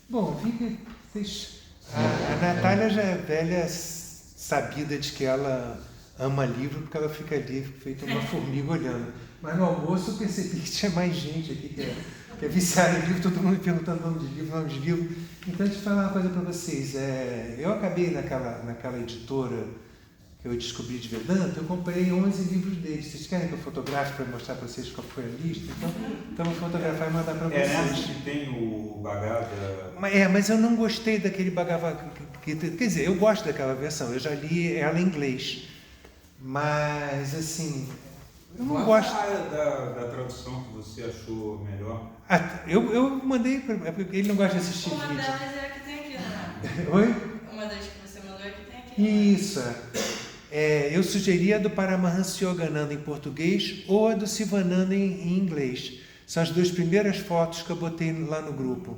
Bom, vi que vocês... A Natália já é velha sabida de que ela ama livro, porque ela fica ali feita uma formiga olhando. Mas no almoço eu percebi que tinha mais gente aqui que é viciada em livro, todo mundo perguntando nome de livro. Então, deixa eu falar uma coisa para vocês. Eu acabei naquela editora que eu descobri de Vedanta, eu comprei 11 livros deles. Vocês querem que eu fotografe para mostrar para vocês qual foi a lista? Então eu vou fotografar e mandar para vocês. É nessa que tem o Bhagavad... Mas eu não gostei daquele Bhagavad Gita. Quer dizer, eu gosto daquela versão, eu já li ela em inglês. Mas, assim, eu não gosto... da tradução que você achou melhor? Eu mandei, porque ele não gosta de assistir vídeo. Uma delas é a que tem aqui, né? Oi? Uma das que você mandou é a que tem aqui. Isso. Eu sugeri a do Paramahansa Yogananda em português ou a do Sivananda em inglês. São as duas primeiras fotos que eu botei lá no grupo.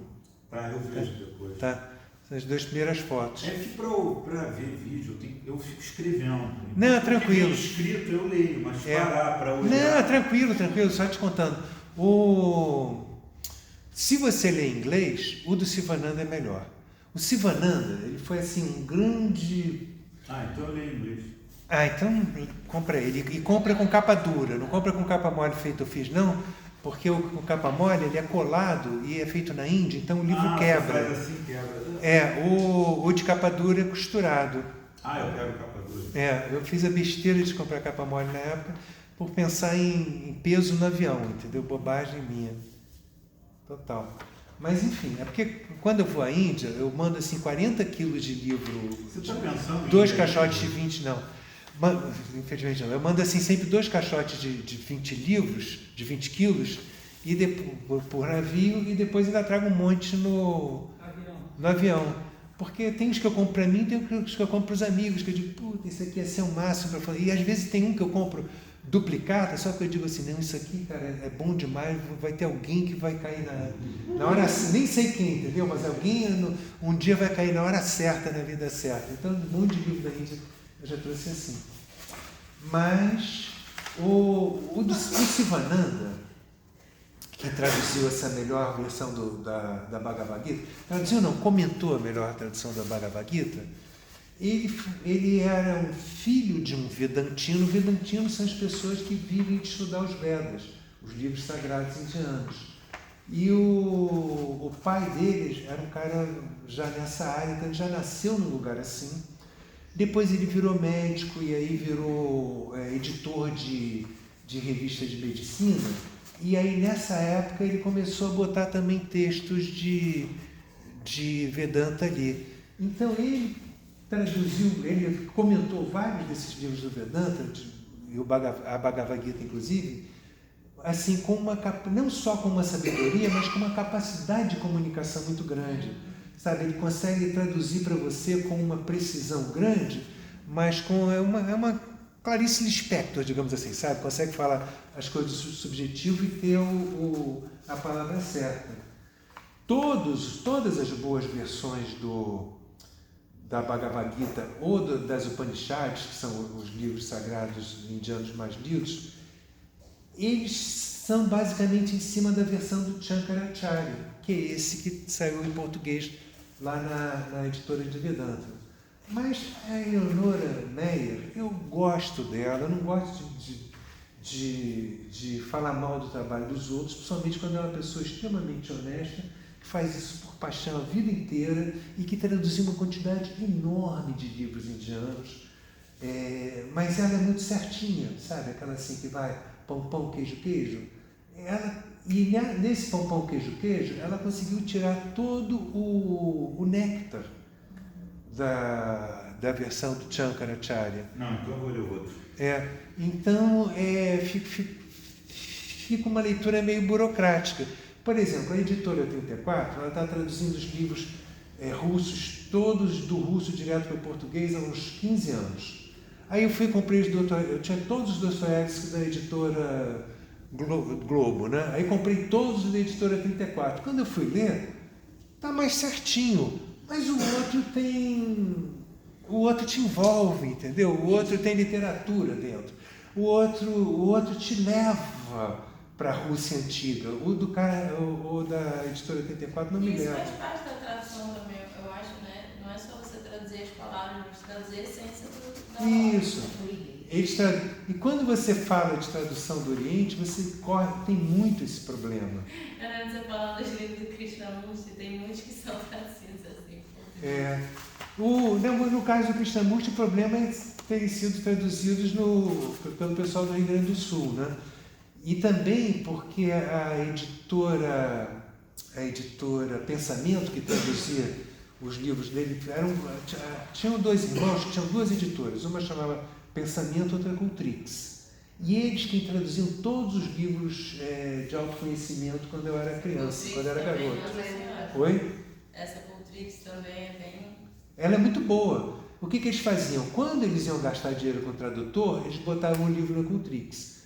Tá, eu vejo depois. Tá? São as duas primeiras fotos. É que para ver vídeo eu fico escrevendo. Não, tranquilo. Escrito eu leio, mas parar para olhar... Não, tranquilo, só te contando. Se você ler inglês, o do Sivananda é melhor. O Sivananda, ele foi assim um grande... então eu leio inglês. Então compra ele. E compra com capa dura, não compra com capa mole feito eu fiz, não, porque o capa mole ele é colado e é feito na Índia, então o livro quebra. Faz assim, quebra. O de capa dura é costurado. Eu quero capa dura. Eu fiz a besteira de comprar capa mole na época por pensar em peso no avião, entendeu? Bobagem minha. Total. Mas enfim, é porque quando eu vou à Índia, eu mando assim 40 quilos de livro. Você está pensando em... 2 caixotes de 20, não. Infelizmente não. Eu mando assim sempre 2 caixotes de 20 livros, de 20 quilos, e por navio, e depois ainda trago um monte no avião. Porque tem os que eu compro para mim, tem os que eu compro para os amigos, que eu digo, puta, isso aqui ia ser o máximo para fazer. E às vezes tem um que eu compro duplicata, só que eu digo assim, não, isso aqui, cara, é bom demais, vai ter alguém que vai cair na hora, nem sei quem, entendeu? Mas alguém um dia vai cair na hora certa, na vida certa. Então, um monte de livro da Índia eu já trouxe assim. Mas o Sivananda, que traduziu essa melhor versão da Bhagavad Gita, traduziu não, comentou a melhor tradução da Bhagavad Gita, ele era um filho de um Vedantino. Vedantinos são as pessoas que vivem de estudar os Vedas, os livros sagrados indianos. E o pai deles era um cara já nessa área, então ele já nasceu num lugar assim. Depois ele virou médico e aí virou editor de revista de medicina. E aí nessa época ele começou a botar também textos de Vedanta ali. Então ele traduziu, ele comentou vários desses livros do Vedanta, a Bhagavad Gita inclusive, assim, não só com uma sabedoria, mas com uma capacidade de comunicação muito grande. Sabe, ele consegue traduzir para você com uma precisão grande, mas é uma Clarice Lispector, digamos assim, sabe? Consegue falar as coisas subjetivas e ter a palavra certa. Todas as boas versões da Bhagavad Gita ou das Upanishads, que são os livros sagrados indianos mais lidos, eles são basicamente em cima da versão do Shankaracharya, que é esse que saiu em português lá na editora de Vedanta. Mas a Eleonora Meyer, eu gosto dela, eu não gosto de falar mal do trabalho dos outros, principalmente quando é uma pessoa extremamente honesta, que faz isso por paixão a vida inteira e que traduziu uma quantidade enorme de livros indianos. Mas ela é muito certinha, sabe? Aquela assim que vai pão, queijo, queijo. E nesse pão, queijo, queijo, ela conseguiu tirar todo o néctar da versão do Shankaracharya. Não, então eu vou ler o outro. Então, fica uma leitura meio burocrática. Por exemplo, a editora 34, ela está traduzindo os livros russos, todos do russo direto para o português há uns 15 anos. Aí eu fui e comprei eu tinha todos os Dostoiévski da editora Globo, né? Aí comprei todos os da editora 34. Quando eu fui ler, tá mais certinho, mas o outro te envolve, entendeu? O outro tem literatura dentro. O outro te leva para a Rússia antiga. O da editora 84 não me leva. Isso faz parte da tradução tradução também, eu acho, né? Não é só você traduzir as palavras, mas traduzir a essência da obra. Isso. E quando você fala de tradução do Oriente, tem muito esse problema. Eu lembro de você falando dos livros do Krishnamurti, tem muitos que são traduzidos assim. No caso do Krishnamurti, o problema é terem sido traduzidos pelo pessoal do Rio Grande do Sul, né? E também porque a editora Pensamento, que traduzia os livros dele, tinham dois irmãos que tinham duas editoras, uma chamava Pensamento, outra Cultrix. E eles que traduziam todos os livros de autoconhecimento quando eu era criança, quando eu era garoto. Oi? Essa Cultrix também é bem... Ela é muito boa. O que eles faziam? Quando eles iam gastar dinheiro com o tradutor, eles botavam o livro na Cultrix.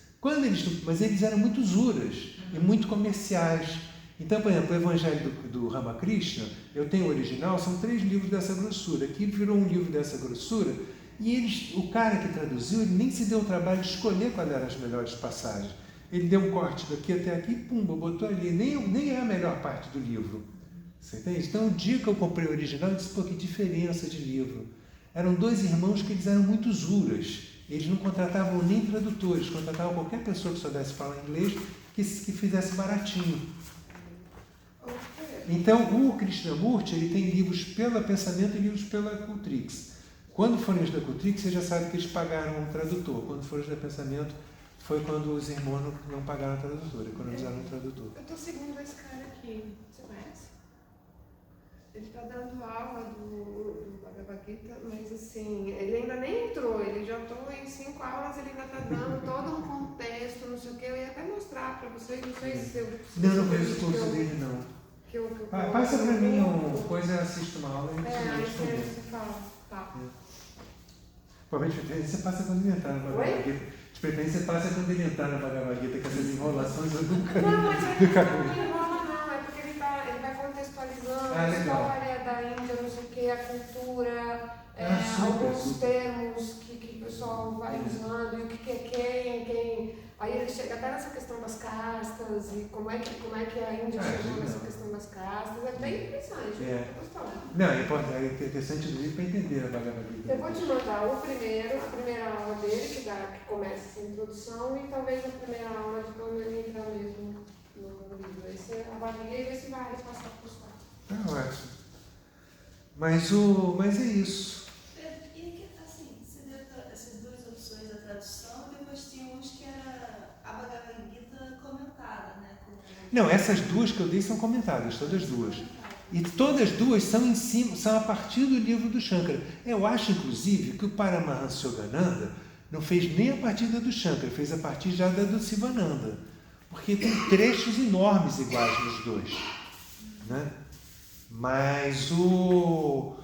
Mas eles eram muito zuras e muito comerciais. Então, por exemplo, o Evangelho do Ramakrishna, eu tenho o original, são 3 livros dessa grossura. Aqui virou um livro dessa grossura e o cara que traduziu, ele nem se deu o trabalho de escolher quais eram as melhores passagens. Ele deu um corte daqui até aqui, pumba, botou ali. Nem é a melhor parte do livro. Você entende? Então, o dia que eu comprei o original, eu disse, pô, que diferença de livro. Eram 2 irmãos que eles eram muito zuras. Eles não contratavam nem tradutores, contratavam qualquer pessoa que soubesse falar inglês que fizesse baratinho. Então, o Krishnamurti, ele tem livros pela Pensamento e livros pela Cultrix. Quando forem os da Cultrix, você já sabe que eles pagaram um tradutor. Quando forem os da Pensamento, foi quando os irmãos não pagaram o tradutor, economizaram um tradutor. Eu estou seguindo esse cara aqui, você conhece? Ele está dando aula do Bhagavad Gita, mas assim, ele ainda nem entrou, ele já estou em 5 aulas, ele ainda está dando todo um contexto, não sei o que, eu ia até mostrar para vocês, não sei se eu... Não conheço o curso dele, não. Passa para mim depois eu assisto uma aula e aí você fala, tá. Provavelmente de preferência você passa quando ele entrar na Bhagavad Gita. De preferência você passa quando ele entrar na Bhagavad Gita, com essas enrolações eu nunca... Não, mas ele não enrola não, é porque ele vai contextualizando a história da Índia, não sei o que, a cultura, alguns termos que o pessoal vai usando, e o que é quem. Aí ele chega até nessa questão das castas e como é que a Índia chegou nessa questão das castas. É bem interessante. Não, é interessante do livro para entender a Bhagavad Gita. Eu vou te mandar a primeira aula dele, que começa essa introdução, e talvez a primeira aula de quando ele entrar mesmo no livro. Aí você avalia e vê se vai passar para os quatro. Tá ótimo. Mas é isso. E assim, você deu essas 2 opções da tradução, depois tinha uns que era a Bhagavad Gita comentada, né? Não, essas 2 que eu dei são comentadas, todas 2. E todas 2 são em cima, são a partir do livro do Shankara. Eu acho, inclusive, que o Paramahansa Yogananda não fez nem a partir da do Shankara, fez a partir já da do Sivananda. Porque tem trechos enormes iguais nos 2. Né? Mas o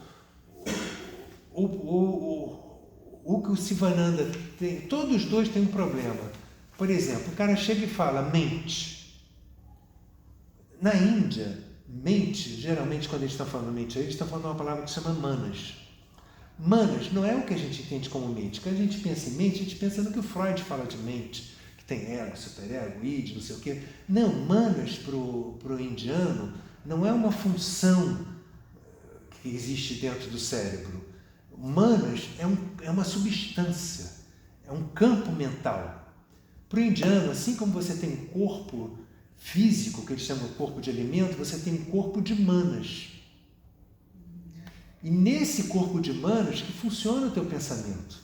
que o Sivananda tem, todos os 2 têm um problema. Por exemplo, o cara chega e fala mente. Na Índia, mente, geralmente quando eles estão falando mente, eles estão falando uma palavra que se chama manas. Manas não é o que a gente entende como mente. Quando a gente pensa em mente, a gente pensa no que o Freud fala de mente, que tem ego, superego, id, não sei o quê. Não, manas pro indiano não é uma função que existe dentro do cérebro. Manas é uma substância, é um campo mental. Para o indiano, assim como você tem um corpo físico, que eles chamam de corpo de alimento, você tem um corpo de manas. E nesse corpo de manas que funciona o teu pensamento.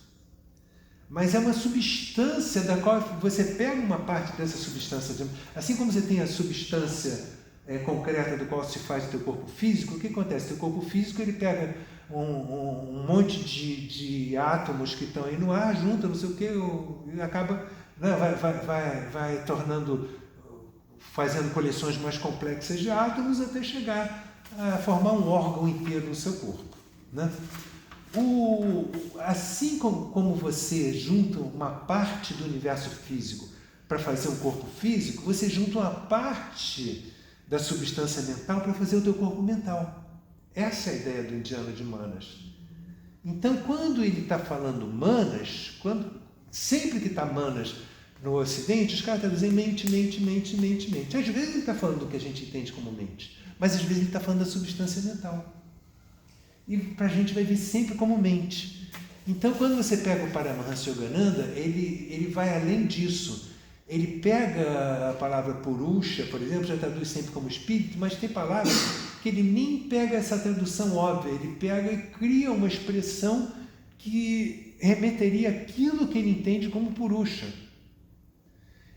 Mas é uma substância da qual você pega uma parte dessa substância, assim como você tem a substância concreta do qual se faz o teu corpo físico, o que acontece? O teu corpo físico ele pega um monte de átomos que estão aí no ar, junta, não sei o que, e acaba, né, vai fazendo coleções mais complexas de átomos até chegar a formar um órgão inteiro no seu corpo. Né? Assim como você junta uma parte do universo físico para fazer um corpo físico, você junta uma parte da substância mental para fazer o teu corpo mental. Essa é a ideia do indiano de manas. Então, quando ele está falando manas, sempre que está manas no Ocidente, os caras estão dizendo mente, mente, mente, mente, mente. Às vezes ele está falando do que a gente entende como mente. mas às vezes ele está falando da substância mental. E para a gente vai ver sempre como mente. Então, quando você pega o Paramahansa Yogananda, ele vai além disso. Ele pega a palavra Purusha, por exemplo, já traduz sempre como espírito, mas tem palavras que ele nem pega essa tradução óbvia, ele pega e cria uma expressão que remeteria aquilo que ele entende como Purusha.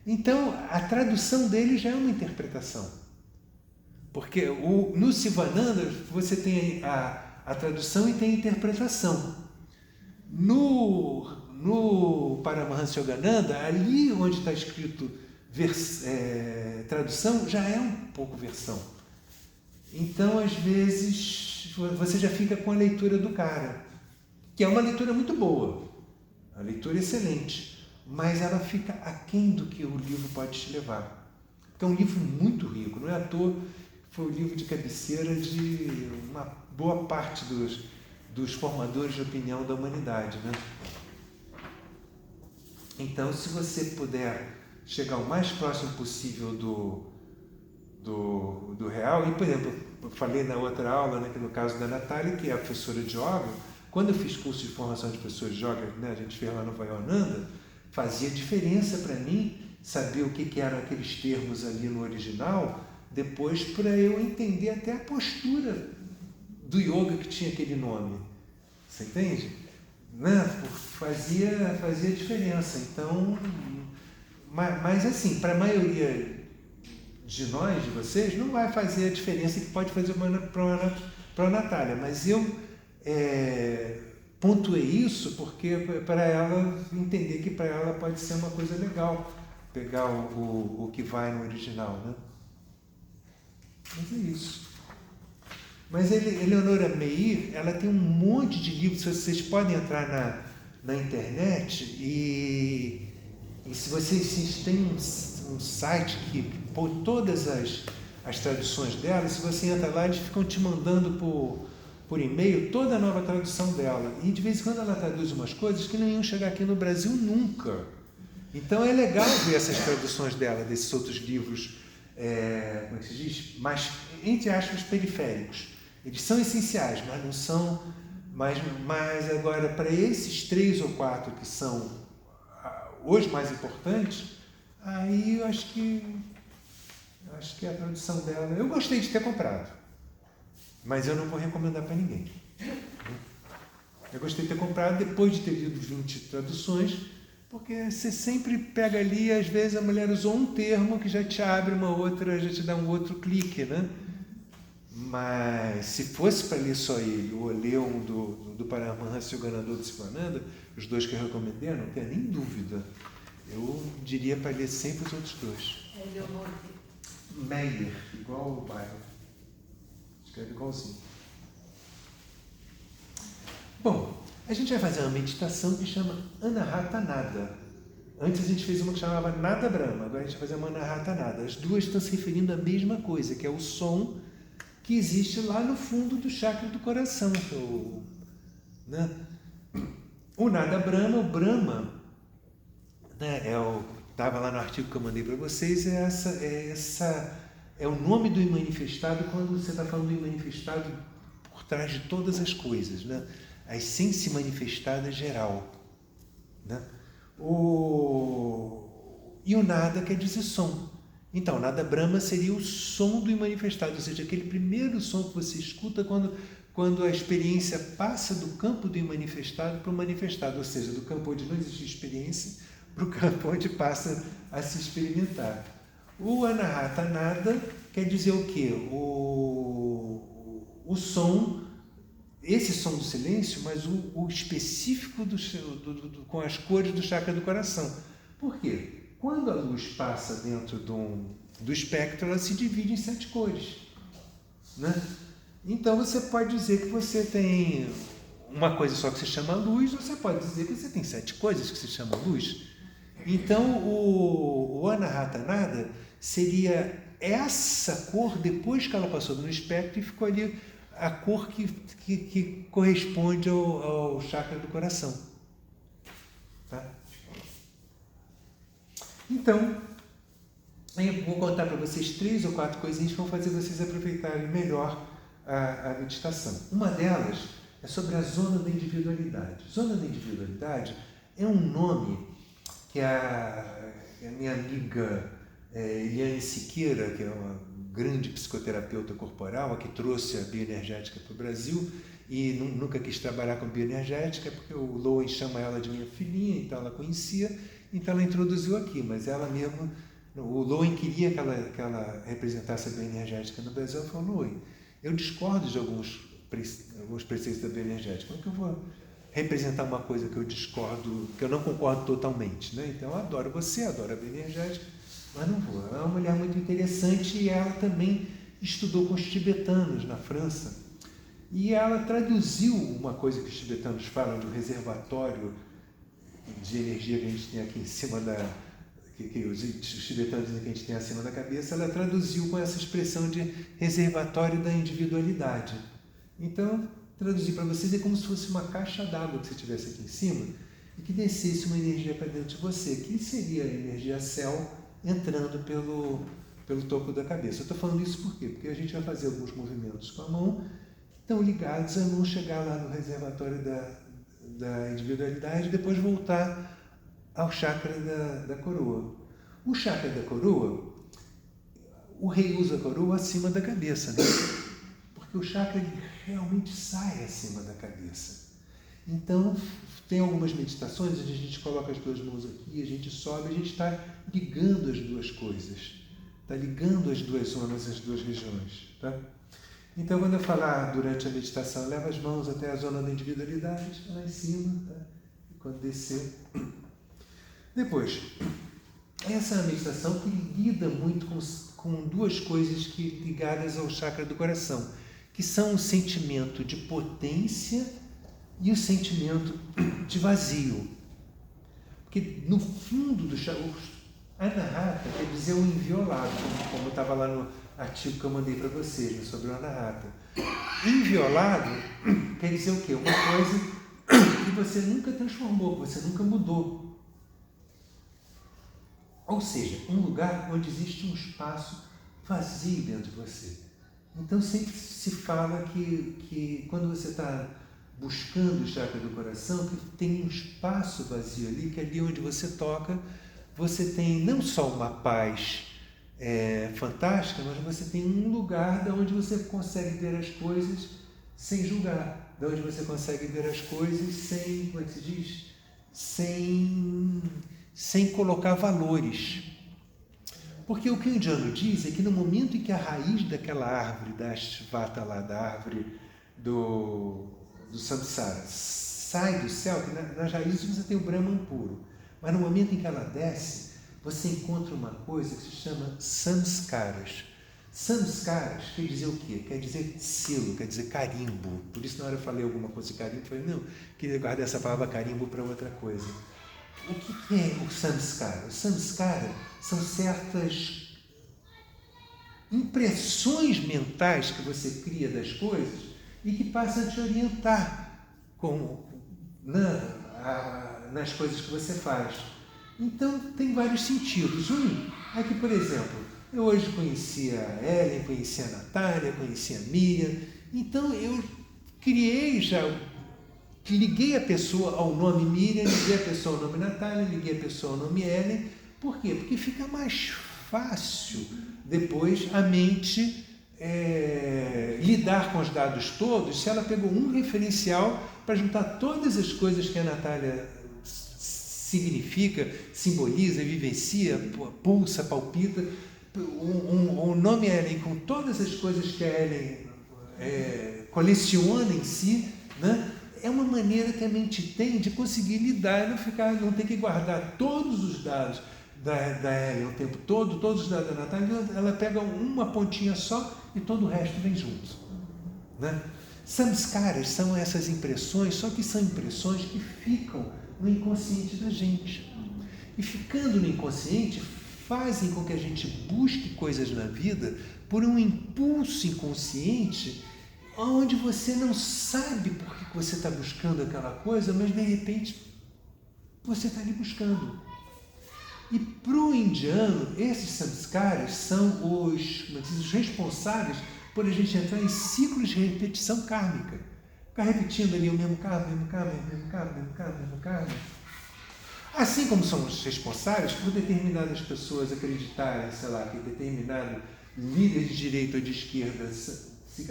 Então, a tradução dele já é uma interpretação. Porque no Sivananda você tem a tradução e tem a interpretação. No Paramahansa Yogananda, ali onde está escrito tradução, já é um pouco versão. Então, às vezes, você já fica com a leitura do cara, que é uma leitura muito boa, uma leitura excelente, mas ela fica aquém do que o livro pode te levar. Porque é um livro muito rico, não é à toa que foi o livro de cabeceira de uma boa parte dos formadores de opinião da humanidade, né? Então, se você puder chegar o mais próximo possível do real, e, por exemplo, eu falei na outra aula, né, que no caso da Natália, que é a professora de yoga, quando eu fiz curso de formação de professores de yoga, né, a gente fez lá no Vayananda, fazia diferença para mim saber o que eram aqueles termos ali no original, depois para eu entender até a postura do yoga que tinha aquele nome. Você entende? Né? Fazia diferença. Então, mas assim, para a maioria de nós, de vocês, não vai fazer a diferença que pode fazer para a Natália, mas eu pontuei isso porque para ela entender que para ela pode ser uma coisa legal pegar o que vai no original, né? Mas é isso. Mas Eleonora Meir, ela tem um monte de livros, vocês podem entrar na internet e se vocês têm um site que põe todas as traduções dela, se você entra lá, eles ficam te mandando por e-mail toda a nova tradução dela. E de vez em quando ela traduz umas coisas que não iam chegar aqui no Brasil nunca. Então é legal ver essas traduções dela, desses outros livros, como é que se diz? Mais, entre aspas, periféricos. Eles são essenciais, mas não são... Mas agora, para esses 3 ou 4 que são os mais importantes, aí eu acho que a tradução dela... Eu gostei de ter comprado, mas eu não vou recomendar para ninguém. Eu gostei de ter comprado depois de ter lido 20 traduções, porque você sempre pega ali e às vezes a mulher usou um termo que já te abre uma outra, já te dá um outro clique, né? Mas se fosse para ler só ele, ou ler um do Paramahansa Yogananda ou do Sivananda, os dois que eu recomendei, não tenho nem dúvida. Eu diria para ler sempre os outros dois. Meyer, igual o bairro. Escreve igualzinho. Bom, a gente vai fazer uma meditação que chama Anahatanada. Antes a gente fez uma que chamava Nada Brahma, agora a gente vai fazer uma Anahatanada. As duas estão se referindo à mesma coisa, que é o som que existe lá no fundo do chakra do coração. Né? O Nada Brahma, o Brahma, né, estava lá no artigo que eu mandei para vocês, é o nome do imanifestado quando você está falando do imanifestado por trás de todas as coisas, né? A essência manifestada geral. Né? E o Nada quer dizer som. Então, Nada Brahma seria o som do imanifestado, ou seja, aquele primeiro som que você escuta quando a experiência passa do campo do imanifestado para o manifestado, ou seja, do campo onde não existe experiência para o campo onde passa a se experimentar. O Anahatanada quer dizer o quê? O som, esse som do silêncio, mas o específico com as cores do chakra do coração. Por quê? Quando a luz passa dentro do espectro, ela se divide em 7 cores. Né? Então você pode dizer que você tem uma coisa só que se chama luz, ou você pode dizer que você tem 7 coisas que se chamam luz. Então o Anahatanada seria essa cor depois que ela passou no espectro e ficou ali a cor que corresponde ao chakra do coração. Tá? Então, Aí eu vou contar para vocês 3 ou 4 coisinhas que vão fazer vocês aproveitarem melhor a meditação. Uma delas é sobre a zona da individualidade. Zona da individualidade é um nome que a minha amiga Eliane Siqueira, que é uma grande psicoterapeuta corporal, a que trouxe a bioenergética para o Brasil e nunca quis trabalhar com bioenergética, porque o Lowen chama ela de minha filhinha, então ela conhecia, então ela introduziu aqui, mas ela mesma, o Lowen queria que ela representasse a bioenergética no Brasil. Ela falou: Lowen, eu discordo de alguns preceitos da bioenergética, como é que eu vou representar uma coisa que eu discordo, que eu não concordo totalmente, né? Então eu adoro você, adoro a bioenergética, mas não vou. Ela é uma mulher muito interessante e ela também estudou com os tibetanos na França. E ela traduziu uma coisa que os tibetanos falam do reservatório de energia que a gente tem aqui em cima que os tibetanos dizem que a gente tem acima da cabeça. Ela traduziu com essa expressão de reservatório da individualidade. Então, traduzir para vocês é como se fosse uma caixa d'água que você tivesse aqui em cima e que descesse uma energia para dentro de você, que seria a energia céu entrando pelo topo da cabeça. Eu estou falando isso por quê? Porque a gente vai fazer alguns movimentos com a mão que estão ligados a não chegar lá no reservatório da individualidade e depois voltar ao chakra da coroa. O chakra da coroa, o rei usa a coroa acima da cabeça, né? Porque o chakra ele realmente sai acima da cabeça. Então, tem algumas meditações onde a gente coloca as 2 mãos aqui, a gente sobe, a gente está ligando as 2 coisas. Está ligando as 2 zonas, as 2 regiões. Tá? Então, quando eu falar durante a meditação, leva as mãos até a zona da individualidade, lá em cima, tá? E quando descer... Depois, essa é uma meditação que lida muito com 2 coisas ligadas ao chakra do coração, que são o sentimento de potência e o sentimento de vazio. Porque no fundo do chakra, Anahata quer dizer o inviolado, como estava lá no artigo que eu mandei para vocês, né, sobre o Anahata. Inviolado quer dizer o quê? Uma coisa que você nunca transformou, que você nunca mudou. Ou seja, um lugar onde existe um espaço vazio dentro de você. Então sempre se fala que quando você está buscando o chakra do coração, que tem um espaço vazio ali, que ali onde você toca, você tem não só uma paz fantástica, mas você tem um lugar de onde você consegue ver as coisas sem julgar, de onde você consegue ver as coisas sem, como é que se diz? Sem colocar valores. Porque o que o indiano diz é que no momento em que a raiz daquela árvore, da Ashvata lá, da árvore do samsara, sai do céu, que nas raízes você tem o Brahman puro, mas no momento em que ela desce, você encontra uma coisa que se chama samskaras. Samskaras quer dizer o quê? Quer dizer selo, quer dizer carimbo. Por isso na hora eu falei alguma coisa de carimbo, eu falei, não, queria guardar essa palavra carimbo para outra coisa. O que é o samskara? O samskara são certas impressões mentais que você cria das coisas e que passam a te orientar nas coisas que você faz. Então, tem vários sentidos. Um é que, por exemplo, eu hoje conheci a Ellen, conheci a Natália, conheci a Miriam, então eu liguei a pessoa ao nome Miriam, liguei a pessoa ao nome Natália, liguei a pessoa ao nome Ellen. Por quê? Porque fica mais fácil depois a mente lidar com os dados todos se ela pegou um referencial para juntar todas as coisas que a Natália significa, simboliza, vivencia, pulsa, palpita. O nome Ellen, com todas as coisas que a Ellen coleciona em si, né? É uma maneira que a mente tem de conseguir lidar e não ter que guardar todos os dados da Ellen o tempo todo, todos os dados da Natália. Ela pega uma pontinha só e todo o resto vem junto, né? Samskaras são essas impressões, só que são impressões que ficam no inconsciente da gente. E ficando no inconsciente, fazem com que a gente busque coisas na vida por um impulso inconsciente, onde você não sabe por que você está buscando aquela coisa, mas de repente você está ali buscando. E para o indiano, esses samskaras são os responsáveis por a gente entrar em ciclos de repetição kármica. Ficar repetindo ali o mesmo karma, mesmo karma, mesmo karma, mesmo karma, mesmo karma. Assim como são os responsáveis por determinadas pessoas acreditarem, sei lá, que determinado líder de direita ou de esquerda,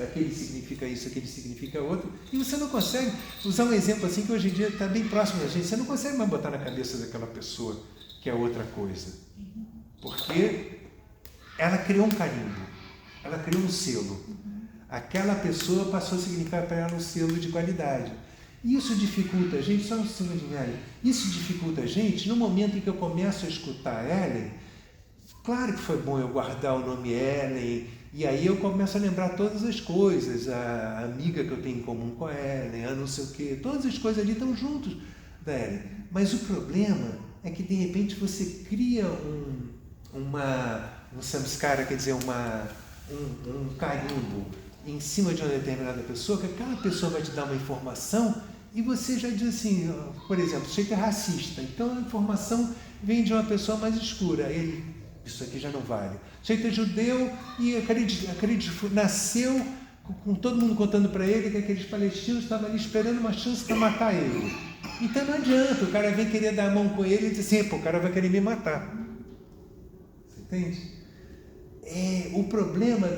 aquele significa isso, aquele significa outro, e você não consegue usar um exemplo assim que hoje em dia está bem próximo da gente, você não consegue mais botar na cabeça daquela pessoa que é outra coisa. Porque ela criou um carimbo, ela criou um selo. Aquela pessoa passou a significar para ela um selo de qualidade. Isso dificulta a gente, só um segundo de Ellen, isso dificulta a gente no momento em que eu começo a escutar a Ellen. Claro que foi bom eu guardar o nome Ellen, e aí eu começo a lembrar todas as coisas, a amiga que eu tenho em comum com a Ellen, a não sei o quê, todas as coisas ali estão juntos da Ellen. Mas o problema é que de repente você cria um samskara, quer dizer, um carimbo em cima de uma determinada pessoa, que aquela pessoa vai te dar uma informação e você já diz assim, por exemplo, o sujeito é racista, então a informação vem de uma pessoa mais escura, isso aqui já não vale. O sujeito é judeu e nasceu com todo mundo contando para ele que aqueles palestinos estavam ali esperando uma chance para matar ele. Então não adianta, o cara vem querer dar a mão com ele e diz assim, pô, o cara vai querer me matar. Você entende? O problema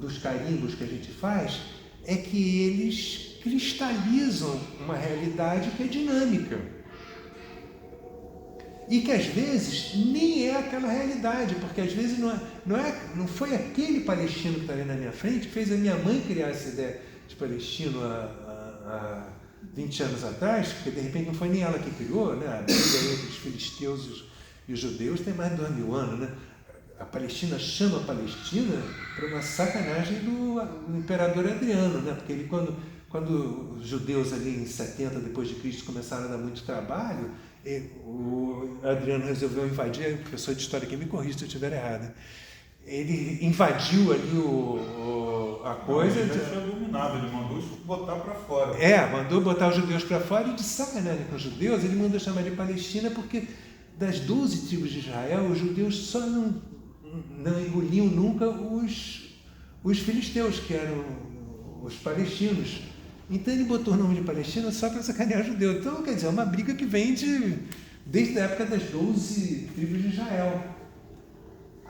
dos carimbos que a gente faz é que eles cristalizam uma realidade que é dinâmica. E que às vezes nem é aquela realidade, porque às vezes não foi aquele palestino que está ali na minha frente que fez a minha mãe criar essa ideia de palestino há 20 anos atrás, porque de repente não foi nem ela que criou, né? A briga entre os filisteus e os judeus tem mais de 2000 anos, né? A Palestina chama a Palestina para uma sacanagem do imperador Adriano, né? Porque ele, quando os judeus ali em 70 depois de Cristo começaram a dar muito trabalho, o Adriano resolveu invadir, o professor de história aqui me corrija se eu estiver errado, ele invadiu ali a coisa. Ele já tinha dominado, ele mandou botar para fora. Mandou botar os judeus para fora e de sacanagem com os judeus, ele mandou chamar de Palestina porque das 12 tribos de Israel, os judeus só não engoliam nunca os filisteus, que eram os palestinos. Então ele botou o nome de Palestina só para sacanear os judeus. Então, quer dizer, é uma briga que vem desde a época das 12 tribos de Israel.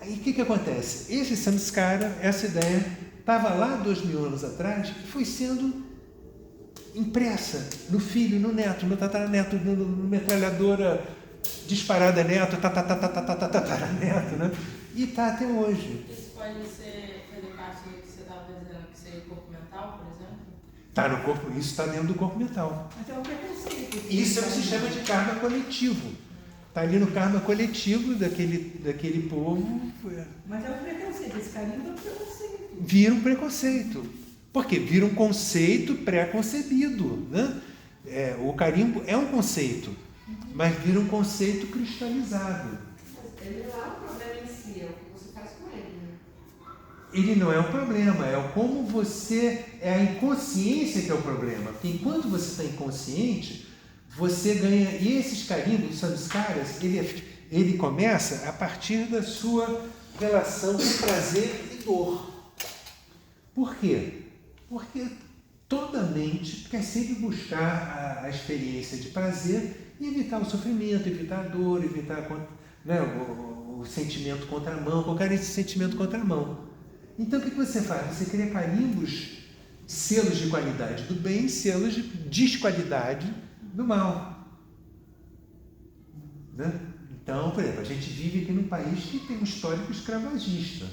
Aí o que acontece? Esse samskara, essa ideia, estava lá 2000 anos atrás e foi sendo impressa no filho, no neto, no tataraneto, no metralhadora disparada neto, tataraneto, né? E está até hoje. Isso pode fazer parte do que você estava dizendo, que seria corpo mental, por exemplo? Tá no corpo, isso está dentro do corpo mental. Mas é um preconceito. Isso é um sistema de karma coletivo. Está ali no karma coletivo daquele povo. Mas é um preconceito, esse carimbo é um preconceito. Vira um preconceito. Por quê? Vira um conceito pré-concebido, né? O carimbo é um conceito, mas vira um conceito cristalizado. Mas ele não é um problema em si, é o que você faz com ele, né? Ele não é um problema, é como você... É a inconsciência que é o problema. Porque enquanto você está inconsciente, você ganha... E esses carimbos, os samskaras, ele começa a partir da sua relação com prazer e dor. Por quê? Porque toda mente quer sempre buscar a experiência de prazer e evitar o sofrimento, evitar a dor, evitar o sentimento contramão, qualquer sentimento contramão. Então o que você faz? Você cria carimbos, selos de qualidade do bem, selos de desqualidade do mal. Né? Então, por exemplo, a gente vive aqui num país que tem um histórico escravagista.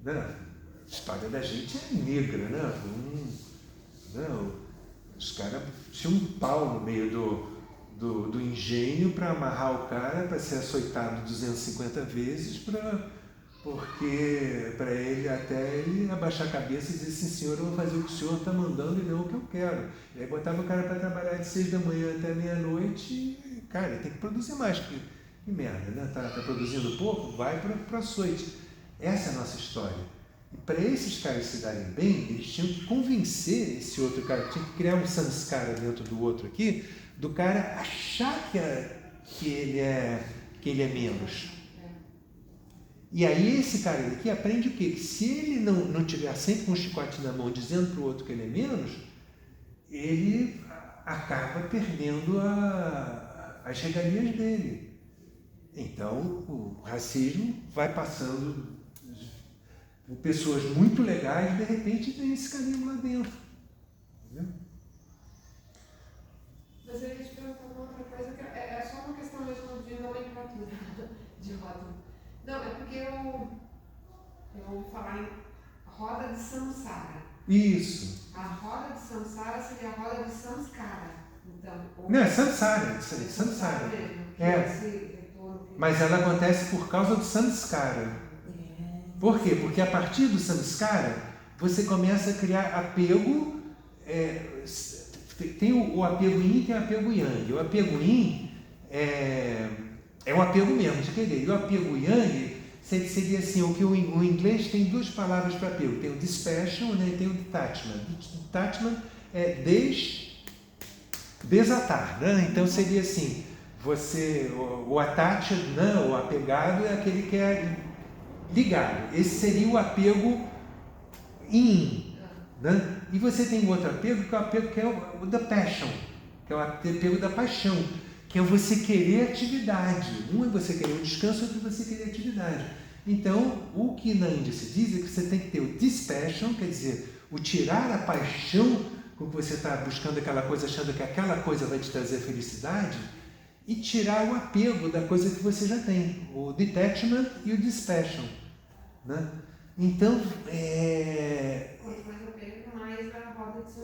Né? A história da gente é negra, né? Os caras tinham um pau no meio do engenho para amarrar o cara, para ser açoitado 250 vezes, porque para ele até ele abaixar a cabeça e dizer assim, senhor, eu vou fazer o que o senhor está mandando e não o que eu quero. E aí botava o cara para trabalhar de 6 da manhã até meia-noite e, cara, ele tem que produzir mais, que merda, né? Tá produzindo pouco? Vai para açoite. Essa é a nossa história. E para esses caras se darem bem, eles tinham que convencer esse outro cara, tinha que criar um samskara dentro do outro aqui, do cara achar que ele é que ele é menos. E aí esse cara aqui aprende o quê? Que se ele não tiver sempre com um chicote na mão dizendo para o outro que ele é menos, ele acaba perdendo as regalias dele. Então o racismo vai passando por pessoas muito legais e de repente tem esse carinho lá dentro. Entendeu? Mas eu ia te perguntar uma outra coisa, que é só uma questão mesmo de nomenclatura, de rótulo. Não, é porque eu ouvi falar em roda de samsara. Isso. A roda de samsara seria a roda de samskara. Então, Não, é samsara. Samsara. mesmo. É. Mas ela acontece por causa do samskara. Por quê? Porque a partir do samskara, você começa a criar apego. Tem o apego yin e tem o apego yang. O apego yin é o apego mesmo, de querer. E o apego yang seria assim, o inglês tem duas palavras para apego. Tem o dispassion, né, e tem o detachment. Detachment é desatar, né? Então seria assim, o attached, né, o apegado é aquele que é ligado. Esse seria o apego yin, né? E você tem outro apego, que é o apego que é o da passion, que é o apego da paixão, que é você querer atividade. Um é você querer o descanso, outro é você querer atividade. Então, o que na Índia se diz é que você tem que ter o dispassion, quer dizer, o tirar a paixão com que você está buscando aquela coisa, achando que aquela coisa vai te trazer felicidade, e tirar o apego da coisa que você já tem, o detachment e o dispassion, né? Então,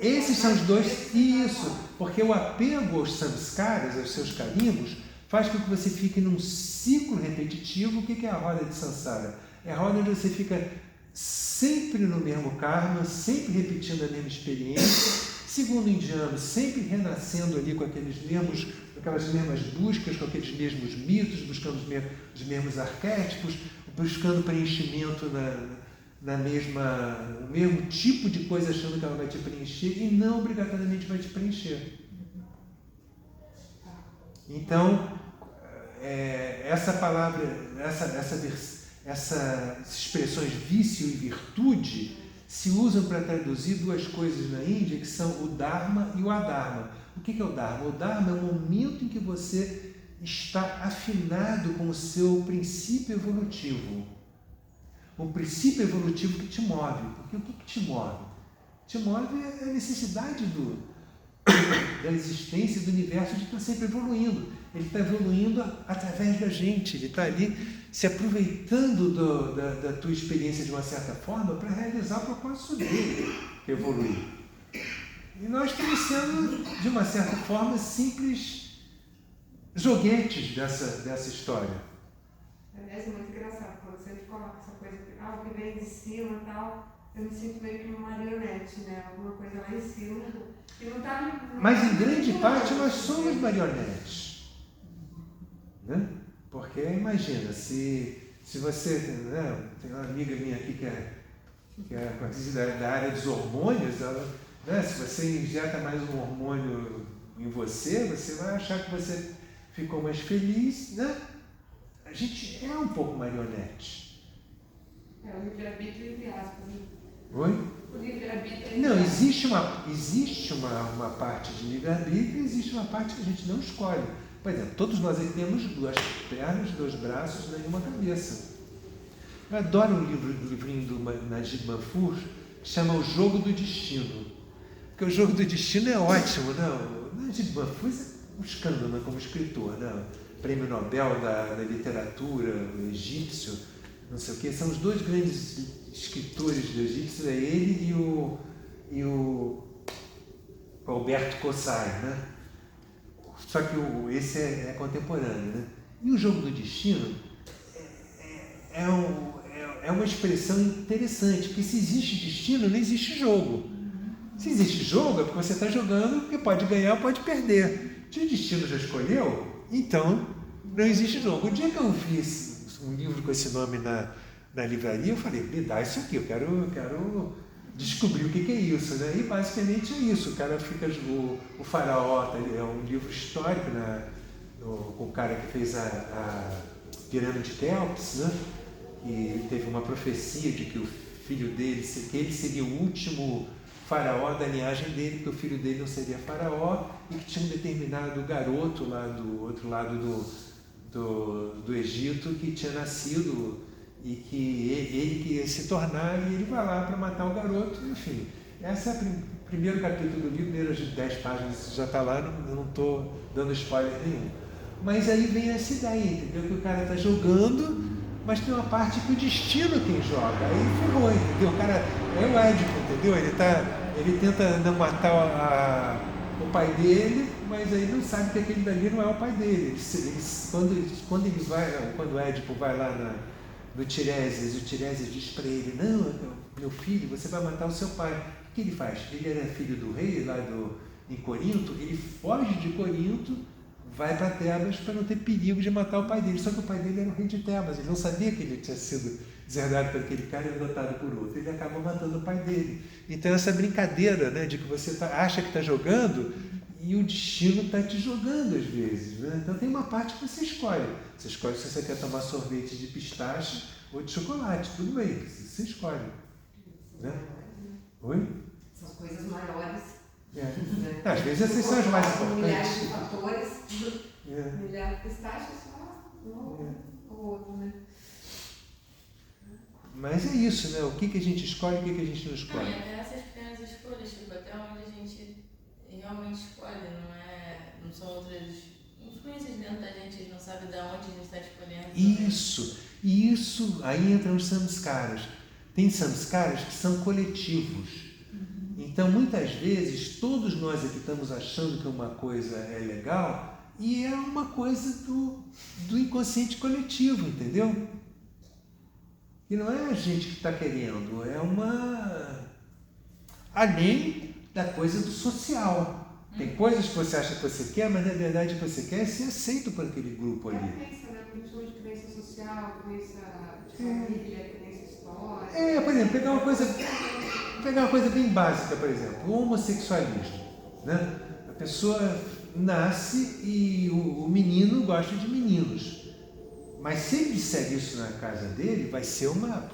esses são os dois, isso, porque o apego aos samskaras, aos seus carimbos, faz com que você fique num ciclo repetitivo. O que é a roda de samsara? É a roda onde você fica sempre no mesmo karma, sempre repetindo a mesma experiência, segundo o indiano, sempre renascendo ali com aquelas mesmas buscas, com aqueles mesmos mitos, buscando os mesmos arquétipos, buscando preenchimento o mesmo tipo de coisa, achando que ela vai te preencher e não obrigatoriamente vai te preencher. Então, essa palavra, essas expressões vício e virtude se usam para traduzir duas coisas na Índia, que são o Dharma e o Adharma. O que é o Dharma? O Dharma é o momento em que você está afinado com o seu princípio evolutivo. Um princípio evolutivo que te move. Porque o que te move? Te move a necessidade da existência do universo de estar sempre evoluindo. Ele está evoluindo através da gente. Ele está ali se aproveitando da tua experiência de uma certa forma para realizar o propósito dele, que é evoluir. E nós estamos sendo, de uma certa forma, simples joguetes dessa história. Aliás, é muito engraçado quando você coloca essa coisa, o que vem de cima e tal, eu me sinto meio que uma marionete, né? Alguma coisa lá em cima. E não tá, mas em grande parte nós somos marionetes. Né? Porque imagina, se você, né, tem uma amiga minha aqui que é da área dos hormônios, né, se você injeta mais um hormônio em você vai achar que você ficou mais feliz, né? A gente é um pouco marionete. O livre-arbítrio, entre aspas. Oi? O livre-arbítrio. Não, existe uma parte de livre-arbítrio e existe uma parte que a gente não escolhe. Por exemplo, todos nós aqui temos duas pernas, dois braços e uma cabeça. Eu adoro um livrinho do Najib Manfur que chama O Jogo do Destino. Porque o jogo do destino é ótimo, não? O Najib Manfur é um escândalo como escritor, não? Prêmio Nobel da literatura, o egípcio, não sei o quê. São os dois grandes escritores do egípcio, é ele e o Alberto Kossai, né? Só que esse é contemporâneo, né? E o jogo do destino é uma expressão interessante, porque se existe destino, não existe jogo. Se existe jogo, é porque você está jogando, porque pode ganhar ou pode perder. Se o destino já escolheu, então não existe jogo. O dia que eu vi um livro com esse nome na livraria, eu falei, me dá isso aqui, eu quero descobrir o que é isso, né? E basicamente é isso. O cara fica, o Faraó, é um livro histórico com o cara que fez a pirâmide de Quéops, né? E teve uma profecia de que o filho dele, que ele seria o último faraó da linhagem dele, que o filho dele não seria faraó, e que tinha um determinado garoto lá do outro lado do Egito que tinha nascido e que ele queria se tornar, e ele vai lá para matar o garoto. Enfim, esse é o primeiro capítulo do livro, primeiras 10 páginas já está lá, eu não estou dando spoiler nenhum. Mas aí vem essa ideia, entendeu? Que o cara está jogando, mas tem uma parte que o destino é quem joga. Aí ferrou, entendeu? O cara é o Édipo, entendeu? Ele tenta não matar o pai dele, mas aí não sabe que aquele dali não é o pai dele. Quando o Édipo vai lá no Tiresias, o Tiresias diz para ele: não, meu filho, você vai matar o seu pai. O que ele faz? Ele era filho do rei lá em Corinto, ele foge de Corinto, vai para Tebas para não ter perigo de matar o pai dele. Só que o pai dele era o rei de Tebas, ele não sabia que ele tinha sido deserdado por aquele cara e adotado por outro. Ele acaba matando o pai dele. Então essa brincadeira, né, de que você acha que está jogando e o destino está te jogando às vezes. Né? Então tem uma parte que você escolhe. Você escolhe se você quer tomar sorvete de pistache ou de chocolate. Tudo bem, você escolhe. Né? Oi? São coisas maiores. Né? Às vezes essas são as mais importantes. Milhares de fatores. Milhares de pistaches, só um ou outro, né? Mas é isso, né? O que a gente escolhe e o que a gente não escolhe. Não, e até essas pequenas escolhas, tipo, até onde a gente realmente escolhe, não são outras influências dentro da gente, a gente não sabe de onde a gente está escolhendo. Isso, aí entram os samskaras. Tem samskaras que são coletivos. Então, muitas vezes, todos nós aqui estamos achando que uma coisa é legal e é uma coisa do inconsciente coletivo, entendeu? E não é a gente que está querendo, é além da coisa do social. Tem coisas que você acha que você quer, mas na verdade o que você quer é ser aceito por aquele grupo ali. É crença, né? Principalmente crença social, crença de família, crença histórica. Por exemplo, pegar uma coisa bem básica, por exemplo, o homossexualismo. Né? A pessoa nasce e o menino gosta de meninos. Mas se ele disser isso na casa dele, vai ser uma...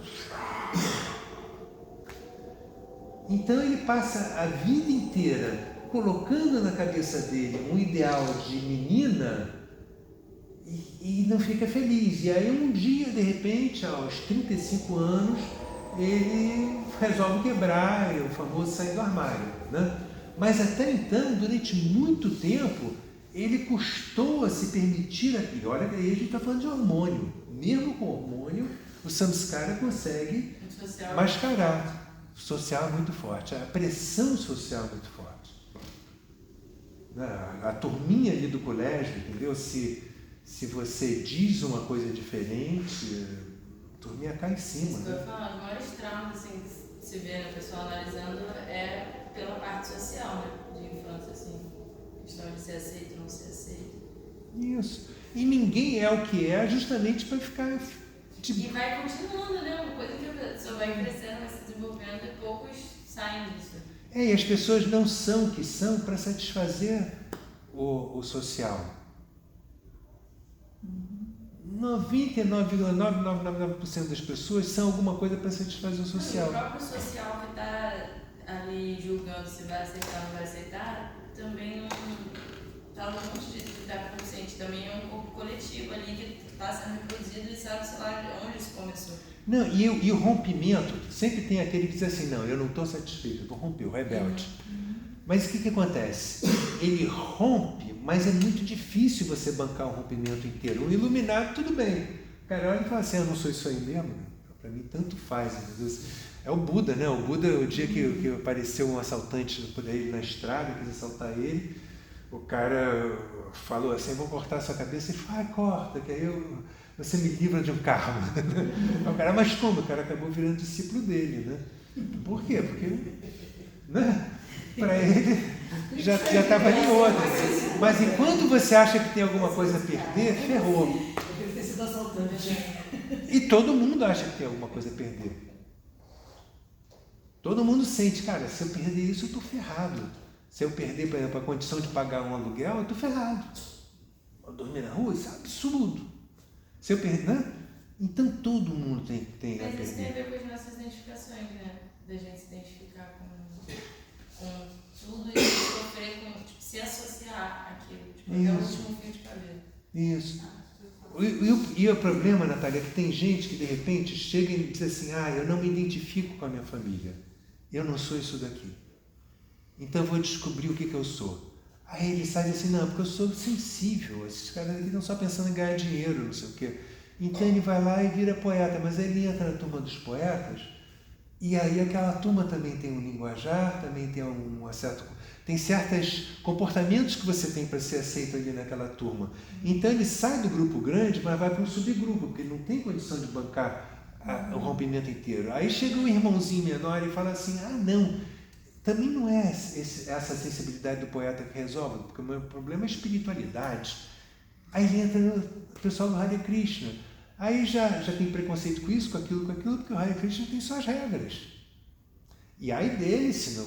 Então ele passa a vida inteira colocando na cabeça dele um ideal de menina e não fica feliz. E aí um dia, de repente, aos 35 anos, ele resolve quebrar, o famoso sair do armário. Né? Mas até então, durante muito tempo, ele custou a se permitir aquilo. Olha que aí a gente está falando de hormônio. Mesmo com hormônio, o samskara consegue mascarar. O social é muito forte. A pressão social é muito forte. A turminha ali do colégio, entendeu? Se você diz uma coisa diferente, a turminha cai em cima. Isso que eu ia falar, os maiores traumas assim, que se vê, né, o pessoal analisando, é pela parte social, né? De infância, assim. Questão de ser aceito ou não ser aceito. Isso. E ninguém é o que é justamente para ficar... E vai continuando, né? Uma coisa que a pessoa vai crescendo, vai se desenvolvendo e poucos saem disso. E as pessoas não são o que são para satisfazer o social. 99,999% das pessoas são alguma coisa para satisfazer o social. O próprio social que está ali julgando se vai aceitar ou não vai aceitar, também não está longe de estar consciente. Também é um corpo coletivo ali que está sendo reproduzido e sabe, sei lá, de onde isso começou. Não, e o rompimento, sempre tem aquele que diz assim, não, eu não estou satisfeito, eu vou romper, o rebelde. Mas o que acontece? Ele rompe, mas é muito difícil você bancar um rompimento inteiro. O iluminado, tudo bem. O cara olha e fala assim, eu não sou isso aí mesmo. Para mim, tanto faz. É o Buda, né? O Buda, o dia que apareceu um assaltante por aí na estrada, quis assaltar ele, o cara falou assim, vou cortar a sua cabeça. E fala, corta, que aí você me livra de um karma. O cara, mas como? O cara acabou virando discípulo dele, né? Por quê? Porque... Né? Para ele já estava em outra. Mas enquanto você acha que tem alguma coisa a perder, ferrou. E todo mundo acha que tem alguma coisa a perder. Todo mundo sente, cara, se eu perder isso, eu estou ferrado. Se eu perder, por exemplo, a condição de pagar um aluguel, eu estou ferrado. dormir na rua, isso é absurdo. Se eu perder, né? Então todo mundo tem a Mas isso tem a perder. ver com as nossas identificações, né? Da gente se identificar com tudo e sofrer com, tipo, se associar àquilo. Tipo, até o Isso. último fio de cabelo. Isso. E o problema, Natália, é que tem gente que de repente chega e diz assim, eu não me identifico com a minha família. Eu não sou isso daqui. Então eu vou descobrir o que eu sou. Aí ele sai assim, não, porque eu sou sensível. Esses caras aqui estão só pensando em ganhar dinheiro, não sei o quê. Então ele vai lá e vira poeta, mas aí ele entra na turma dos poetas, e aí aquela turma também tem um linguajar, também tem tem certos comportamentos que você tem para ser aceito ali naquela turma. Então ele sai do grupo grande, mas vai para um subgrupo, porque ele não tem condição de bancar o rompimento inteiro. Aí chega um irmãozinho menor e fala assim, não, também não é essa sensibilidade do poeta que resolve, porque o meu problema é espiritualidade. Aí ele entra no pessoal do Hare Krishna. Aí já tem preconceito com isso, com aquilo, porque o Hare Krishna tem suas regras. E aí dele, se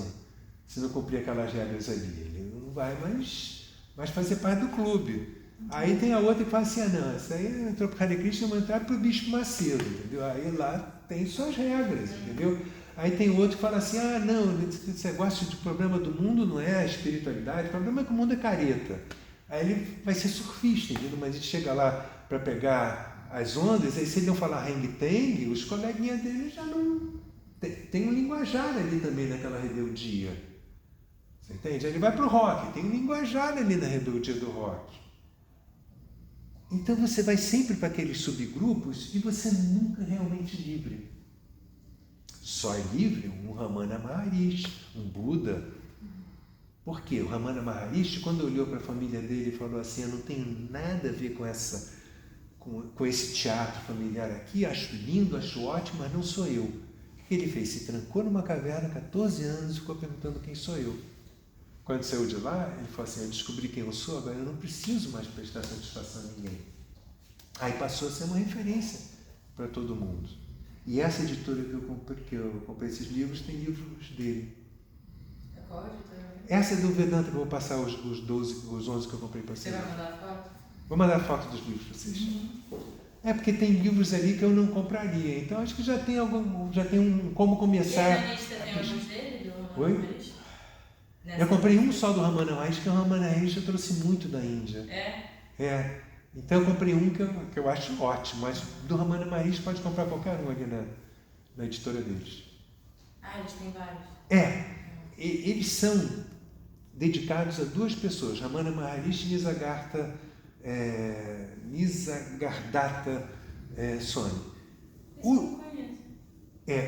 não cumprir aquelas regras ali, ele não vai mais fazer parte do clube. Aí tem a outra que fala assim, não, essa aí entrou para o Hare Krishna, mas entrar para o Bispo Macedo, entendeu? Aí lá tem suas regras, entendeu? Aí tem outro que fala assim, não, esse negócio de problema do mundo não é a espiritualidade, o problema é que o mundo é careta. Aí ele vai ser surfista, entendeu? Mas ele chega lá para pegar as ondas, aí se ele não falar hang-tang, os coleguinhas dele já não... Tem um linguajar ali também naquela rebeldia. Você entende? Aí ele vai para o rock, tem um linguajar ali na rebeldia do rock. Então você vai sempre para aqueles subgrupos e você nunca é realmente livre. Só é livre um Ramana Maharishi, um Buda. Por quê? O Ramana Maharishi, quando olhou para a família dele, falou assim, eu não tenho nada a ver com esse teatro familiar aqui, acho lindo, acho ótimo, mas não sou eu. O que ele fez? Se trancou numa caverna, 14 anos, e ficou perguntando quem sou eu. Quando saiu de lá, ele falou assim, eu descobri quem eu sou, agora eu não preciso mais prestar satisfação a ninguém. Aí passou a ser uma referência para todo mundo. E essa editora que eu comprei esses livros, tem livros dele. É qual editora? Essa é do Vedanta, que eu vou passar os 11 que eu comprei para Você vocês. vai mandar foto? Vou mandar foto dos livros para vocês. É porque tem livros ali que eu não compraria. Então acho que já tem como começar. E na lista tem alguns dele, do Oi? Maharishi? Eu comprei um só do Ramana Maharishi, que o Ramana Maharishi eu trouxe muito da Índia. É? Então eu comprei um que eu acho ótimo, mas do Ramana Maharishi pode comprar qualquer um ali na editora deles. Eles têm vários. Eles são dedicados a duas pessoas, Ramana Maharishi e Nisargadatta Swami. Esse eu não conheço.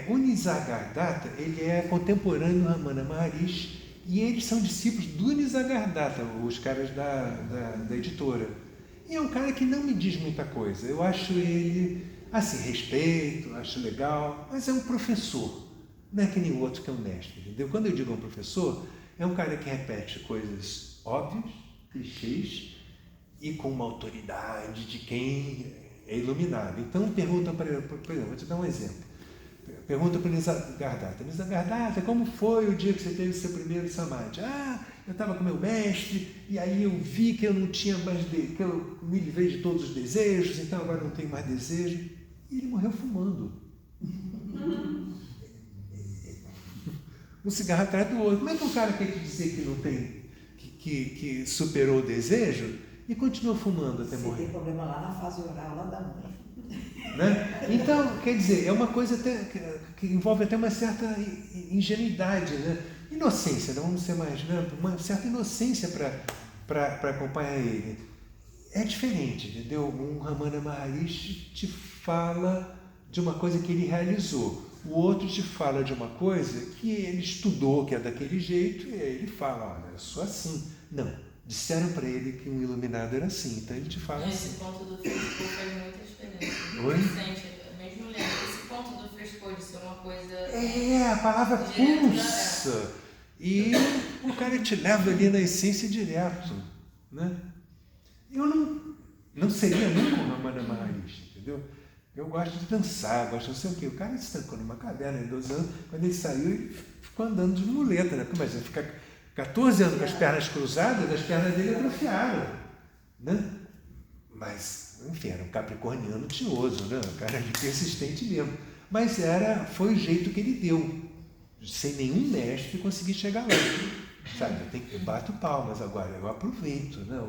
O Nisargadatta, ele é contemporâneo do Ramana Maharishi e eles são discípulos do Nisargadatta, os caras da editora. E é um cara que não me diz muita coisa. Eu acho ele, assim, respeito, acho legal, mas é um professor. Não é que nem o outro que é um mestre, entendeu? Quando eu digo um professor, é um cara que repete coisas óbvias, clichês, e com uma autoridade de quem é iluminado. Então perguntam para ele, por exemplo, vou te dar um exemplo. Pergunta para o Nisargadatta, Nisargadatta, como foi o dia que você teve o seu primeiro samadhi? Eu estava com meu mestre, e aí eu vi que eu não tinha mais, que eu me livrei de todos os desejos, então agora não tenho mais desejo. E ele morreu fumando. Um cigarro atrás do outro. Como é que o cara quer te dizer que não tem, que superou o desejo e continua fumando até morrer? Tem problema lá na fase oral, lá da mãe. Né? Então, quer dizer, é uma coisa até, que envolve até uma certa ingenuidade, né? Inocência, não vamos ser mais, né? Uma certa inocência para acompanhar ele. É diferente, entendeu? Um Ramana Maharishi te fala de uma coisa que ele realizou. O outro te fala de uma coisa que ele estudou, que é daquele jeito, e aí ele fala, olha, eu sou assim. Não, disseram para ele que um iluminado era assim, então ele te fala Esse assim. ponto do Facebook faz muita diferença. Oi? Recente, mesmo lendo, esse ponto do Facebook de ser uma coisa... A palavra direto, pulsa. E o cara te leva ali na essência direto, né? Eu não seria nunca um Ramana Maharishi, entendeu? Eu gosto de dançar, gosto de não sei o quê. O cara se estancou numa caverna em 12 anos, quando ele saiu, ele ficou andando de muleta, né? Porque imagina, ficar 14 anos com as pernas cruzadas, as pernas dele atrofiaram, né? Mas, enfim, era um capricorniano tinhoso, né? Um cara persistente mesmo. Mas foi o jeito que ele deu, sem nenhum mestre conseguir chegar lá. Sabe, eu bato palmas agora, eu aproveito, né?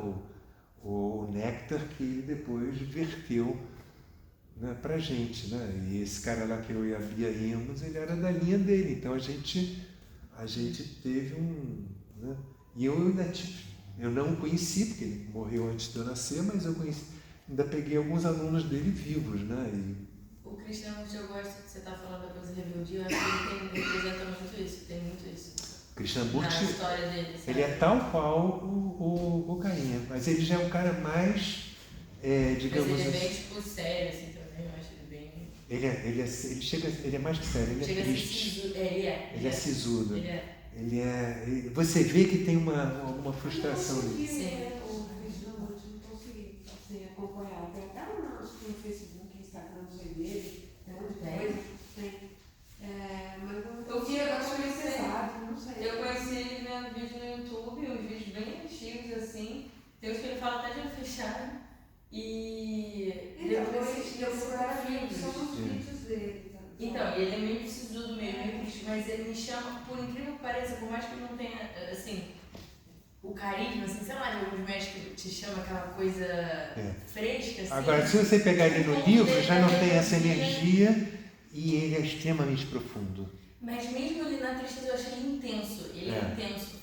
O néctar que ele depois verteu, né, pra gente, né? E esse cara lá que eu e a Bia íamos, ele era da linha dele, então a gente teve né? E eu não o conheci, porque ele morreu antes de eu nascer, mas eu ainda peguei alguns alunos dele vivos, né? O Krishnamurti, eu gosto que você está falando da coisa rebeldia, eu acho que ele representa muito isso, tem muito isso. Krishnamurti, na história dele, sabe? ele é tal qual o Cainha, mas ele já é um cara mais, digamos mas ele é assim... bem, tipo, sério, assim, também, eu acho ele bem... Ele é mais que sério, ele é triste. Ele é sisudo. Você vê que tem alguma frustração Eu não nele. consegui ler o Krishnamurti, não consegui acompanhar. Tem até no Facebook, Instagram, não sei dele, tem muita coisa. Tem. Mas não Eu vi, eu eu acho conheci- pesado, não sei. Eu conheci ele vendo vídeo no YouTube, uns vídeos bem antigos, assim. Tem uns que ele fala até de olho fechado. E Então, depois eu vou dar vídeos. são os vídeos dele. Tá? Então, ele é meio sisudo mesmo, meio triste, mas ele me chama, por incrível que pareça, por mais que ele não tenha, assim, o carisma, assim, sei lá, de alguns mestres que te chama aquela coisa fresca, assim. Agora, se você pegar ele no livro, já não tem essa energia e ele é extremamente profundo. Mas mesmo ali na tristeza eu achei ele intenso. Ele é intenso,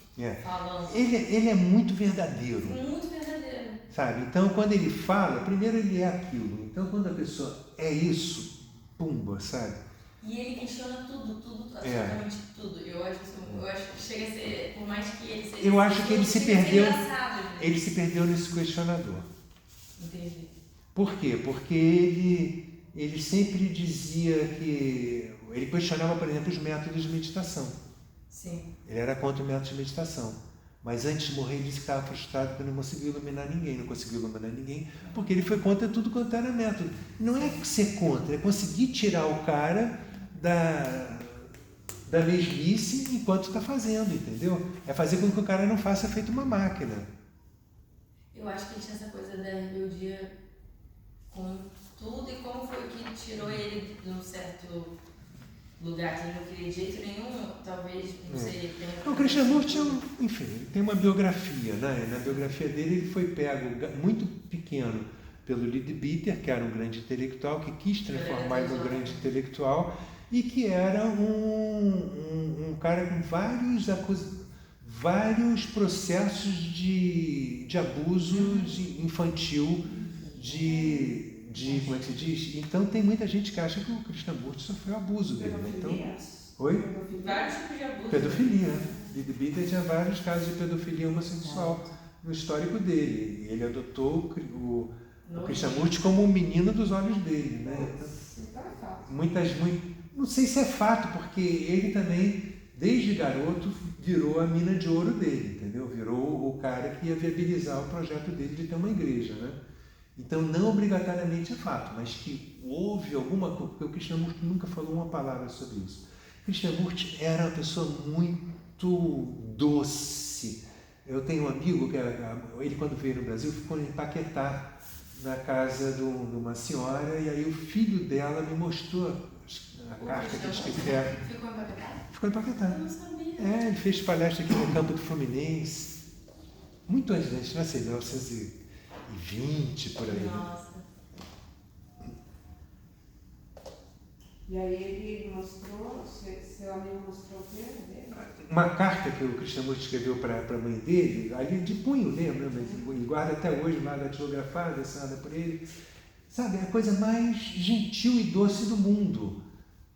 falando. Ele é muito verdadeiro. Muito verdadeiro. Sabe? Então, quando ele fala, primeiro ele é aquilo. Então, quando a pessoa é isso, pumba, sabe? E ele questiona tudo, absolutamente tudo. Eu acho que chega a ser, por mais que ele seja... Eu acho que ele se perdeu. Engraçado, né? Ele se perdeu nesse questionador. Entendi. Por quê? Porque ele sempre dizia que... Ele questionava, por exemplo, os métodos de meditação. Sim. Ele era contra o método de meditação. Mas antes de morrer, ele disse que estava frustrado porque não conseguiu iluminar ninguém, porque ele foi contra tudo quanto era método. Não é ser contra, é conseguir tirar o cara da mesmice enquanto está fazendo, entendeu? É fazer com que o cara não faça feito uma máquina. Eu acho que tinha essa coisa da rebeldia com tudo e como foi que tirou ele de um certo lugar que ele não queria de jeito nenhum, talvez, não sei... O Krishnamurti, enfim, ele tem uma biografia, né? Na biografia dele ele foi pego muito pequeno pelo Leadbeater, que era um grande intelectual, que quis transformar ele num grande intelectual e que era um cara com vários processos de abuso infantil, como é que se diz? Então tem muita gente que acha que o Krishnamurti sofreu abuso dele. Né? Então, oi? Vários tipos de abuso. Pedofilia. Leadbeater tinha vários casos de pedofilia homossexual no histórico dele. E ele adotou o Krishnamurti como o menino dos olhos dele. Né? Então, não sei se é fato, porque ele também, desde garoto, virou a mina de ouro dele, entendeu? Virou o cara que ia viabilizar o projeto dele de ter uma igreja, né? Então, não obrigatoriamente é fato, mas que houve alguma coisa, porque o Krishnamurti nunca falou uma palavra sobre isso. Krishnamurti era uma pessoa muito doce. Eu tenho um amigo, ele quando veio no Brasil, ficou em Paquetá, na casa de uma senhora, e aí o filho dela me mostrou a carta que ele escreveu. Ficou em Paquetá? Ficou em Paquetá. Eu não sabia. Ele fez palestra aqui no campo do Fluminense, muito antes, não sei, 1920, por aí. Nossa. E aí ele mostrou, seu amigo mostrou o quê dele? Uma carta que o Krishnamurti escreveu para a mãe dele, ali de punho mesmo, né? Mas ele guarda até hoje lá, datilografada, assinada por ele. Sabe, é a coisa mais gentil e doce do mundo.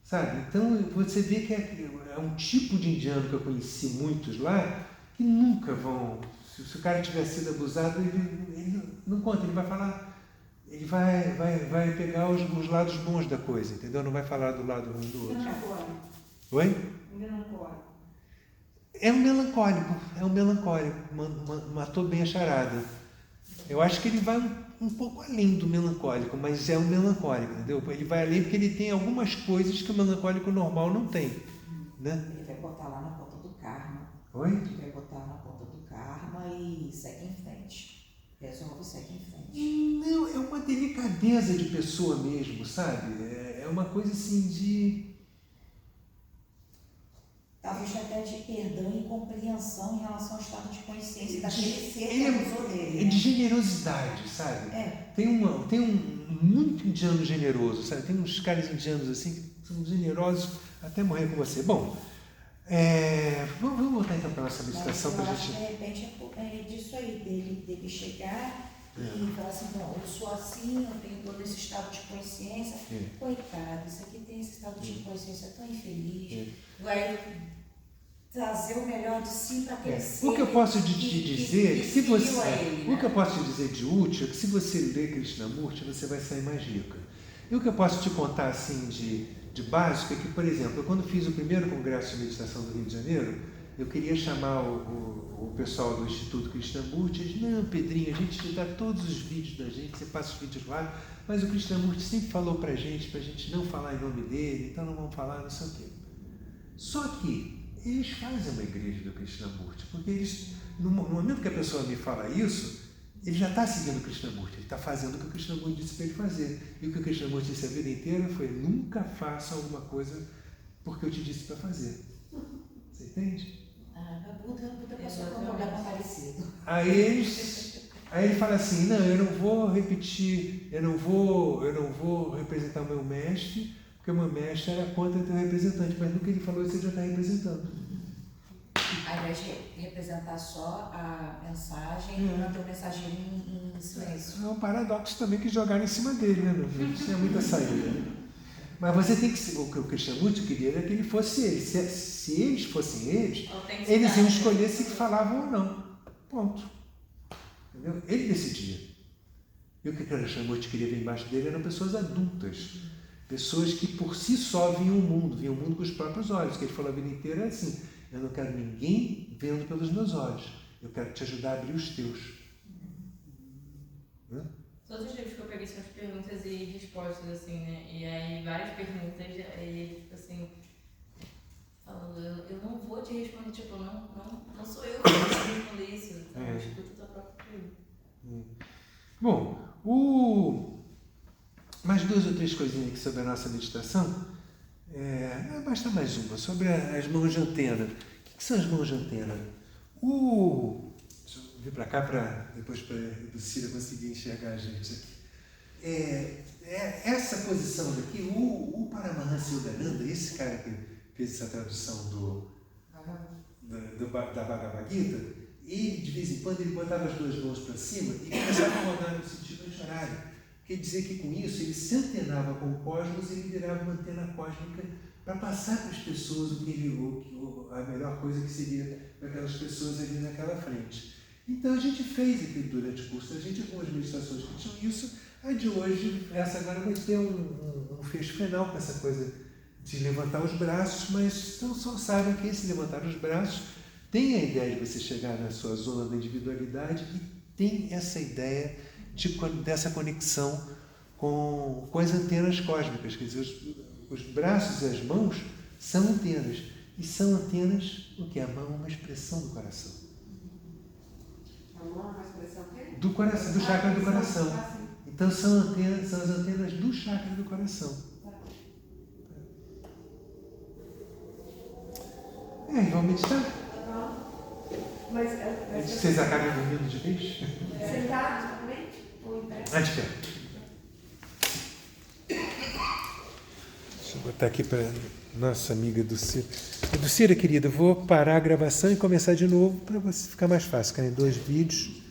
Sabe? Então você vê que é um tipo de indiano que eu conheci muitos lá, que nunca vão... Se o cara tiver sido abusado, ele não conta, ele vai falar... Ele vai pegar os lados bons da coisa, entendeu? Não vai falar do lado ruim do outro. Melancólico. Oi? Melancólico. É um melancólico, matou bem a charada. Eu acho que ele vai um pouco além do melancólico, mas é um melancólico, entendeu? Ele vai além porque ele tem algumas coisas que o melancólico normal não tem, né? Ele vai botar lá na ponta do karma. Oi? Ele vai botar na ponta do karma e segue em frente. Resolve e segue em frente. Não, é uma delicadeza de pessoa mesmo, sabe? É uma coisa assim de... Talvez até de perdão e compreensão em relação ao estado de consciência daquele ser que Ele abusou dele. é de generosidade, sabe? É. Tem um muito indiano generoso, sabe? Tem uns caras indianos assim que são generosos até morrer com você. Bom, vamos voltar então para a nossa meditação. Mas eu pra acho gente... que de repente é disso aí, dele chegar e falar assim, bom, eu sou assim, eu tenho todo esse estado de consciência. Coitado, isso aqui tem esse estado de consciência tão infeliz. Vai trazer o melhor de si para aquele ser. O que eu posso te dizer, que se você, seguiu a ele, o que eu posso te dizer de útil é que se você ler Krishnamurti, você vai sair mais rica. E o que eu posso te contar assim de básico é que, por exemplo, eu, quando fiz o primeiro congresso de meditação do Rio de Janeiro, eu queria chamar o pessoal do Instituto Krishnamurti. Eles, não, Pedrinho, a gente te dá todos os vídeos da gente, você passa os vídeos lá, mas o Krishnamurti sempre falou pra gente não falar em nome dele, então não vamos falar, não sei o quê. Só que eles fazem uma igreja do Krishnamurti, porque eles, no momento que a pessoa me fala isso, ele já está seguindo o Krishnamurti, ele está fazendo o que o Krishnamurti disse para ele fazer. E o que o Krishnamurti disse a vida inteira foi: nunca faça alguma coisa porque eu te disse para fazer. Você entende? A Buda passou por um problema parecido. Aí ele fala assim: não, eu não vou repetir, eu não vou representar o meu mestre, porque o meu mestre era contra o teu representante, mas no que ele falou isso ele já está representando. Ao invés de representar só a mensagem, manter o mensageiro em silêncio. É um paradoxo também que jogaram em cima dele, né? Não tinha muita saída. Mas você tem que ser, o que o Krishnamurti queria era que ele fosse ele. Se eles fossem eles iam escolher se falavam ou não. Ponto. Entendeu? Ele decidia. E o que o Krishnamurti queria ver embaixo dele eram pessoas adultas. Pessoas que por si só viam o mundo com os próprios olhos. O que ele falou a vida inteira é assim: eu não quero ninguém vendo pelos meus olhos. Eu quero te ajudar a abrir os teus. Todos os livros que eu peguei são as perguntas e respostas, assim, né? E aí várias perguntas, aí ele, tipo assim, falando, eu não vou te responder, tipo, não sou eu que vou te responder isso. Então, escuta a tua própria pergunta. Bom, mais 2 ou 3 coisinhas aqui sobre a nossa meditação. Basta mais uma, sobre as mãos de antena. O que são as mãos de antena? Deixa eu vir para cá para depois para a Lucília conseguir enxergar a gente aqui. Essa posição daqui, o Paramahansa Yogananda, esse cara que fez essa tradução da Bhagavad Gita, ele de vez em quando ele botava as 2 mãos para cima e começava a rodar no sentido horário. Quer dizer que com isso ele se antenava com o cosmos e ele virava uma antena cósmica para passar para as pessoas a melhor coisa que seria para aquelas pessoas ali naquela frente. Então a gente fez aqui durante o curso, algumas meditações que tinham isso. A de hoje, essa agora vai ter um fecho final com essa coisa de levantar os braços, mas então só saibam que esse levantar os braços tem a ideia de você chegar na sua zona da individualidade e tem essa ideia dessa conexão com as antenas cósmicas. Quer dizer, os braços e as mãos são antenas. E são antenas, o que? A mão é uma expressão do coração. A mão é uma expressão o quê? Do coração, do chakra do coração. Então são as antenas do chakra do coração. Vamos meditar? Mas Vocês acabam dormindo de vez? sentados normalmente? Ou em pé? De pé. Deixa eu botar aqui para nossa amiga Dulcira. Dulcira, querida, eu vou parar a gravação e começar de novo para você ficar mais fácil. Querem 2 vídeos.